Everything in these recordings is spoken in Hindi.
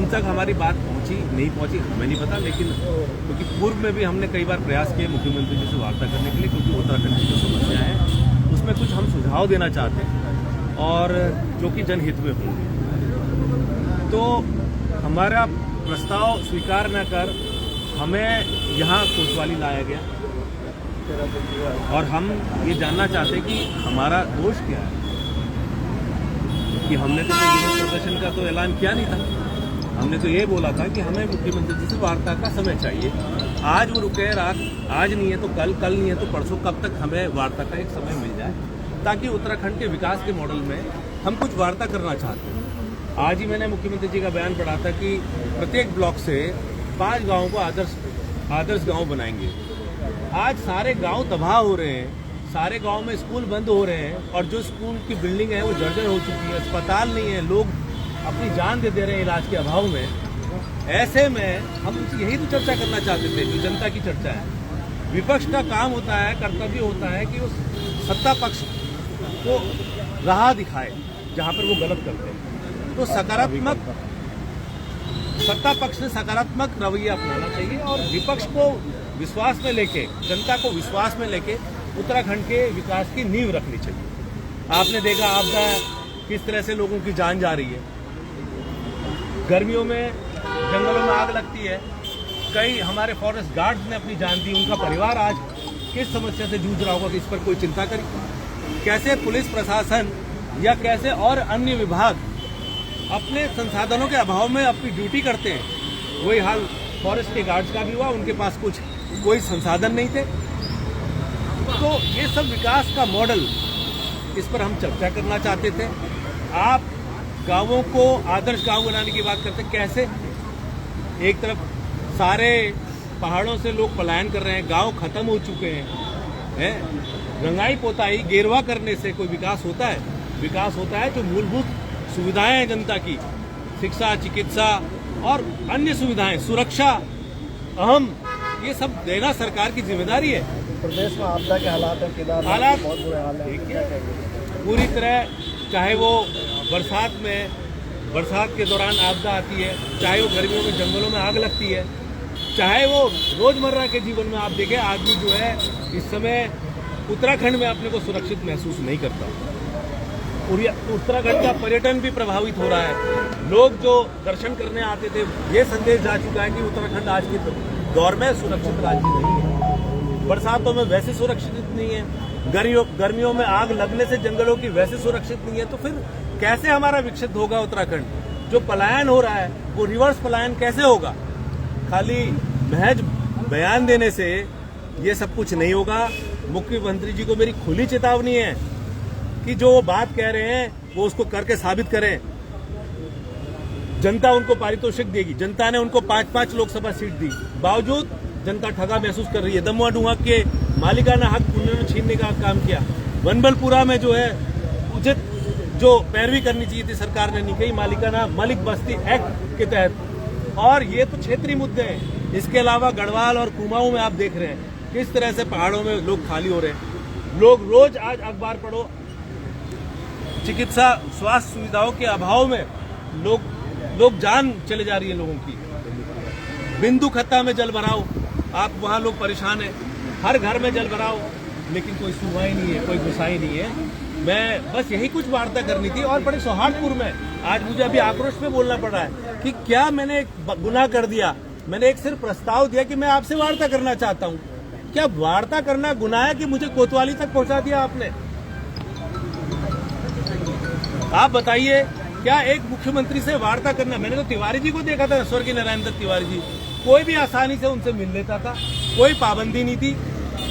उन तक हमारी बात पहुंची नहीं पहुंची हमें नहीं पता, लेकिन क्योंकि पूर्व में भी हमने कई बार प्रयास किए मुख्यमंत्री जी से वार्ता करने के लिए, क्योंकि उत्तराखंड की जो समस्या है उसमें कुछ हम सुझाव देना चाहते हैं और जो कि जनहित में होंगे। तो हमारा प्रस्ताव स्वीकार न कर हमें यहाँ कोतवाली लाया गया और हम ये जानना चाहते हैं कि हमारा दोष क्या है, कि हमने तो विरोध प्रदर्शन का तो ऐलान किया नहीं था। हमने तो ये बोला था कि हमें मुख्यमंत्री जी से वार्ता का समय चाहिए। आज वो रुके, रात आज नहीं है तो कल, कल नहीं है तो परसों, कब तक हमें वार्ता का एक समय मिल जाए ताकि उत्तराखंड के विकास के मॉडल में हम कुछ वार्ता करना चाहते हैं। आज ही मैंने मुख्यमंत्री जी का बयान पढ़ा था कि प्रत्येक ब्लॉक से 5 गाँवों को आदर्श गाँव बनाएंगे। आज सारे गाँव तबाह हो रहे हैं, सारे गांव में स्कूल बंद हो रहे हैं और जो स्कूल की बिल्डिंग है वो जर्जर हो चुकी है, अस्पताल नहीं है, लोग अपनी जान दे रहे हैं इलाज के अभाव में। ऐसे में हम यही तो चर्चा करना चाहते थे जो जनता की चर्चा है। विपक्ष का काम होता है, कर्तव्य होता है कि वो सत्ता पक्ष को राह दिखाए जहां पर वो गलत करते हैं। तो सत्ता पक्ष ने सकारात्मक रवैया अपनाना चाहिए और विपक्ष को विश्वास में लेके, जनता को विश्वास में लेके उत्तराखंड के विकास की नींव रखनी चाहिए। आपने देखा आपदा किस तरह से लोगों की जान जा रही है, गर्मियों में जंगलों में आग लगती है, कई हमारे फॉरेस्ट गार्ड्स ने अपनी जान दी, उनका परिवार आज किस समस्या से जूझ रहा होगा कि इस पर कोई चिंता करी। कैसे पुलिस प्रशासन या कैसे और अन्य विभाग अपने संसाधनों के अभाव में अपनी ड्यूटी करते हैं, वही हाल फॉरेस्ट के गार्ड्स का भी हुआ। उनके पास कोई संसाधन नहीं थे। तो ये सब विकास का मॉडल, इस पर हम चर्चा करना चाहते थे। आप गांवों को आदर्श गांव बनाने की बात करते हैं, कैसे? एक तरफ सारे पहाड़ों से लोग पलायन कर रहे हैं, गांव खत्म हो चुके हैं। रंगाई पोताई गेरवा करने से कोई विकास होता है? विकास होता है जो मूलभूत सुविधाएं हैं जनता की, शिक्षा, चिकित्सा और अन्य सुविधाएं, सुरक्षा, अहम, ये सब देना सरकार की जिम्मेदारी है। प्रदेश में आपदा के हालात है, हालात बहुत बुरे हाल है पूरी तरह, चाहे वो बरसात के दौरान आपदा आती है, चाहे वो गर्मियों में जंगलों में आग लगती है, चाहे वो रोजमर्रा के जीवन में आप देखें आदमी जो है इस समय उत्तराखंड में अपने को सुरक्षित महसूस नहीं करता। उत्तराखंड का पर्यटन भी प्रभावित हो रहा है। लोग जो दर्शन करने आते थे, ये संदेश जा चुका है कि उत्तराखंड आज के दौर में सुरक्षित राज्य नहीं है। बरसातों में वैसे सुरक्षित नहीं है, गर्मियों में आग लगने से जंगलों की वैसे सुरक्षित नहीं है। तो फिर कैसे हमारा विकसित होगा उत्तराखंड? जो पलायन हो रहा है वो रिवर्स पलायन कैसे होगा? खाली महज बयान देने से ये सब कुछ नहीं होगा। मुख्यमंत्री जी को मेरी खुली चेतावनी है कि जो वो बात कह रहे हैं वो उसको करके साबित करें। जनता उनको पारितोषिक देगी। जनता ने उनको 5-5 लोकसभा सीट दी, बावजूद जनता ठगा महसूस कर रही है। दमुआ डुआ के मालिकाना हक उन्होंने छीनने का काम किया। बनबलपुरा में जो है उचित जो पैरवी करनी चाहिए थी सरकार ने नहीं की, मालिकाना मलिक बस्ती एक्ट के तहत। और ये तो क्षेत्रीय मुद्दे हैं। इसके अलावा गढ़वाल और कुमाऊं में आप देख रहे हैं किस तरह से पहाड़ों में लोग खाली हो रहे हैं। लोग रोज आज अखबार पढ़ो, चिकित्सा स्वास्थ्य सुविधाओं के अभाव में लोग जान चले जा रही है लोगों की। बिंदु खत्ता में जल भराव, आप वहां लोग परेशान हैं। हर घर में जल भराव, लेकिन कोई सुनवाई नहीं है, कोई गुस्साई नहीं है। मैं बस यही कुछ वार्ता करनी थी और बड़े सौहार्दपूर्ण में आज मुझे अभी आक्रोश में बोलना पड़ रहा है कि क्या मैंने गुनाह कर दिया? मैंने एक सिर्फ प्रस्ताव दिया कि मैं आपसे वार्ता करना चाहता हूं। क्या वार्ता करना गुनाह है कि मुझे कोतवाली तक पहुंचा दिया आपने? आप बताइए, क्या एक मुख्यमंत्री से वार्ता करना? मैंने तो तिवारी जी को देखा था, स्वर्गीय नारायण दत्त तिवारी जी, कोई भी आसानी से उनसे मिल लेता था, कोई पाबंदी नहीं थी,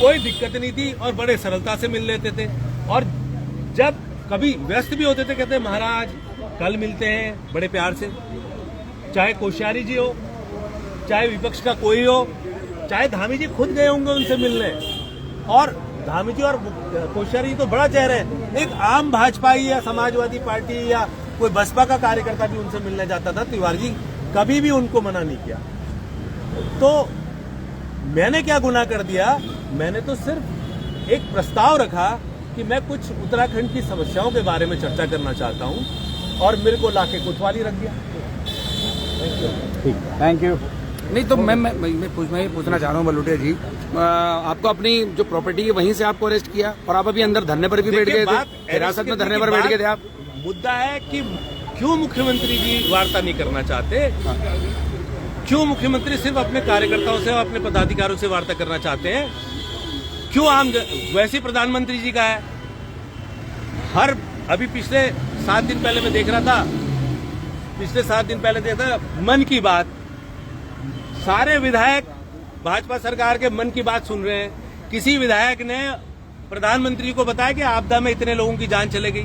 कोई दिक्कत नहीं थी और बड़े सरलता से मिल लेते थे। और जब कभी व्यस्त भी होते थे, कहते महाराज कल मिलते हैं, बड़े प्यार से। चाहे कोश्यारी जी हो, चाहे विपक्ष का कोई हो, चाहे धामी जी खुद गए होंगे उनसे मिलने। और धामी जी और कोश्यारी जी तो बड़ा चेहरा है, एक आम भाजपाई या समाजवादी पार्टी या कोई बसपा का कार्यकर्ता भी उनसे मिलने जाता था। तिवारी जी कभी भी उनको मना नहीं किया। तो मैंने क्या गुनाह कर दिया? मैंने तो सिर्फ एक प्रस्ताव रखा कि मैं कुछ उत्तराखंड की समस्याओं के बारे में चर्चा करना चाहता हूं और मेरे को लाके कोतवाली रख दिया। ठीक, थैंक यू। नहीं तो मैं ये पूछना चाह रहा हूँ बलूटिया जी, आपको अपनी जो प्रॉपर्टी है वहीं से आपको अरेस्ट किया और आप अभी अंदर धरने पर भी बैठ गए थे, हिरासत में धरने पर बैठ गए थे आप। मुद्दा है कि क्यों मुख्यमंत्री जी वार्ता नहीं करना चाहते, क्यों मुख्यमंत्री सिर्फ अपने कार्यकर्ताओं से और अपने पदाधिकारियों से वार्ता करना चाहते हैं, क्यों आम वैसे प्रधानमंत्री जी का है हर अभी पिछले 7 दिन पहले मैं देख रहा था, पिछले 7 दिन पहले देखा मन की बात, सारे विधायक भाजपा सरकार के मन की बात सुन रहे हैं। किसी विधायक ने प्रधानमंत्री को बताया कि आपदा में इतने लोगों की जान चले गई।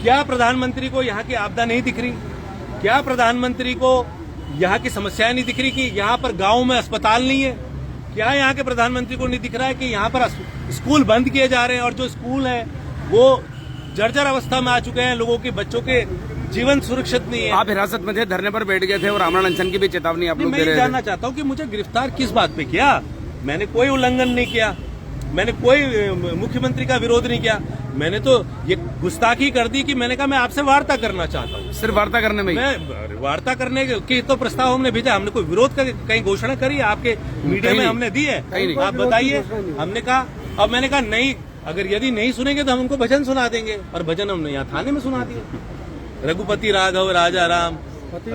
क्या प्रधानमंत्री को यहाँ की आपदा नहीं दिख रही? क्या प्रधानमंत्री को यहाँ की समस्याएं नहीं दिख रही कि यहाँ पर गांव में अस्पताल नहीं है? क्या यहाँ के प्रधानमंत्री को नहीं दिख रहा है कि यहाँ पर स्कूल बंद किए जा रहे हैं और जो स्कूल है वो जर्जर अवस्था में आ चुके हैं, लोगों के बच्चों के जीवन सुरक्षित नहीं है। आप हिरासत में थे, धरने पर बैठ गए थे और आमरण अनशन की भी चेतावनी आप लोग दे रहे थे। मैं जानना चाहता हूँ कि मुझे गिरफ्तार किस बात पे किया? मैंने कोई उल्लंघन नहीं किया, मैंने कोई मुख्यमंत्री का विरोध नहीं किया, मैंने तो ये गुस्ताखी कर दी कि मैंने कहा मैं आपसे वार्ता करना चाहता हूँ। सिर्फ वार्ता करने में? मैं वार्ता करने की तो प्रस्ताव हमने भेजा, हमने कोई विरोध कर कहीं घोषणा करी आपके मीडिया में हमने दी है? आप बताइए। हमने कहा, अब मैंने कहा नहीं, अगर यदि नहीं सुनेंगे तो हम उनको भजन सुना देंगे, और भजन हमने यहाँ थाने में सुना दिया। रघुपति राघव राजा राम,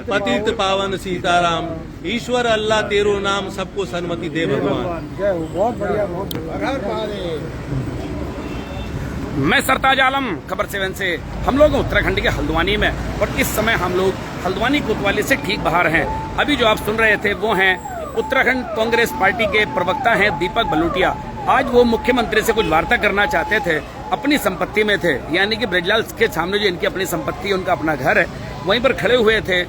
पतित पावन सीताराम, ईश्वर अल्लाह तेरो नाम, सबको सन्मति दे भगवान। बहुत बढ़िया, बहुत मैं सरताज आलम, खबर 7 से। हम लोग उत्तराखंड के हल्द्वानी में, और इस समय हम लोग हल्द्वानी कोतवाली से ठीक बाहर हैं। अभी जो आप सुन रहे थे वो हैं उत्तराखंड कांग्रेस पार्टी के प्रवक्ता हैं दीपक बलूटिया। आज वो मुख्यमंत्री से कुछ वार्ता करना चाहते थे, अपनी संपत्ति में थे, यानी कि ब्रिजलाल के सामने जो इनकी अपनी संपत्ति है, उनका अपना घर है, वहीं पर खड़े हुए थे।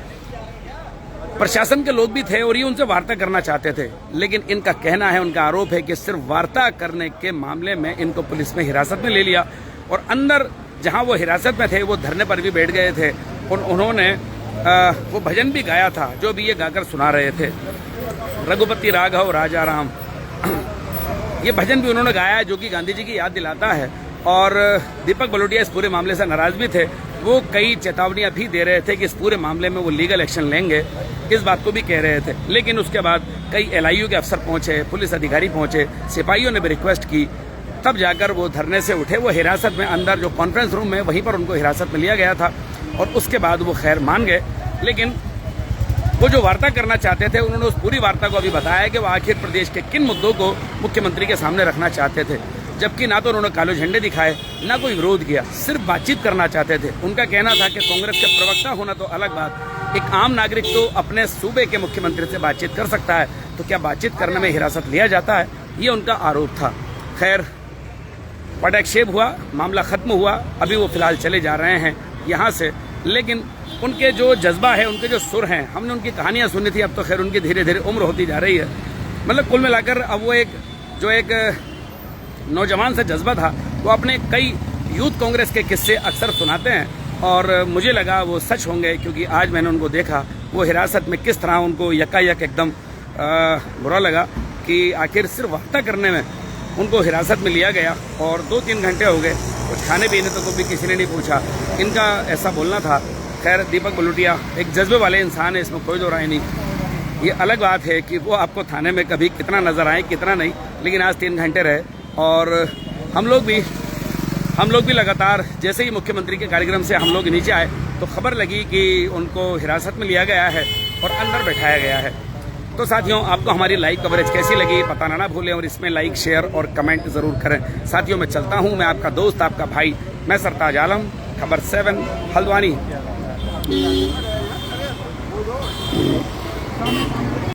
प्रशासन के लोग भी थे और ये उनसे वार्ता करना चाहते थे, लेकिन इनका कहना है, उनका आरोप है कि सिर्फ वार्ता करने के मामले में इनको पुलिस में हिरासत में ले लिया और अंदर जहां वो हिरासत में थे वो धरने पर भी बैठ गए थे। और उन्होंने वो भजन भी गाया था जो भी ये गाकर सुना रहे थे, रघुपति राघव राजा राम। ये भजन भी उन्होंने गाया है जो कि गांधी जी की याद दिलाता है। और दीपक बलूटिया इस पूरे मामले से नाराज भी थे। वो कई चेतावनियां भी दे रहे थे कि इस पूरे मामले में वो लीगल एक्शन लेंगे, इस बात को भी कह रहे थे। लेकिन उसके बाद कई LIU के अफसर पहुंचे, पुलिस अधिकारी पहुंचे, सिपाहियों ने भी रिक्वेस्ट की, तब जाकर वो धरने से उठे। वो हिरासत में अंदर जो कॉन्फ्रेंस रूम है वहीं पर उनको हिरासत में लिया गया था और उसके बाद वो खैर मान गए। लेकिन वो जो वार्ता करना चाहते थे उन्होंने उस पूरी वार्ता को अभी बताया कि वो आखिर प्रदेश के किन मुद्दों को मुख्यमंत्री के सामने रखना चाहते थे, जबकि ना तो उन्होंने काले झंडे दिखाए, ना कोई विरोध किया, सिर्फ बातचीत करना चाहते थे। उनका कहना था कि कांग्रेस के प्रवक्ता होना तो अलग बात, एक आम नागरिक तो अपने सूबे के मुख्यमंत्री से बातचीत कर सकता है, तो क्या बातचीत करने में हिरासत लिया जाता है? ये उनका आरोप था। खैर पटाक्षेप हुआ, मामला खत्म हुआ, अभी वो फिलहाल चले जा रहे हैं यहाँ से। लेकिन उनके जो जज्बा है, उनके जो सुर हैं, हमने उनकी कहानियां सुनी थी, अब तो खैर उनकी धीरे धीरे उम्र होती जा रही है। मतलब कुल मिलाकर अब वो एक नौजवान सा जज्बा था, वो अपने कई यूथ कांग्रेस के किस्से अक्सर सुनाते हैं और मुझे लगा वो सच होंगे, क्योंकि आज मैंने उनको देखा वो हिरासत में किस तरह उनको यकायक एकदम बुरा लगा कि आखिर सिर्फ वार्ता करने में उनको हिरासत में लिया गया और 2-3 घंटे हो गए, कुछ खाने पीने तो भी किसी ने नहीं पूछा। इनका ऐसा बोलना था। खैर दीपक बलूटिया एक जज्बे वाले इंसान है, इसमें कोई दो राय नहीं। ये अलग बात है कि वो आपको थाने में कभी कितना नजर आए कितना नहीं, लेकिन आज 3 घंटे रहे। और हम लोग भी लगातार जैसे ही मुख्यमंत्री के कार्यक्रम से हम लोग नीचे आए तो खबर लगी कि उनको हिरासत में लिया गया है और अंदर बैठाया गया है। तो साथियों, आपको हमारी लाइव कवरेज कैसी लगी बताना ना भूलें और इसमें लाइक, शेयर और कमेंट जरूर करें। साथियों, मैं चलता हूं, मैं आपका दोस्त, आपका भाई, मैं सरताज आलम, खबर 7 हल्द्वानी।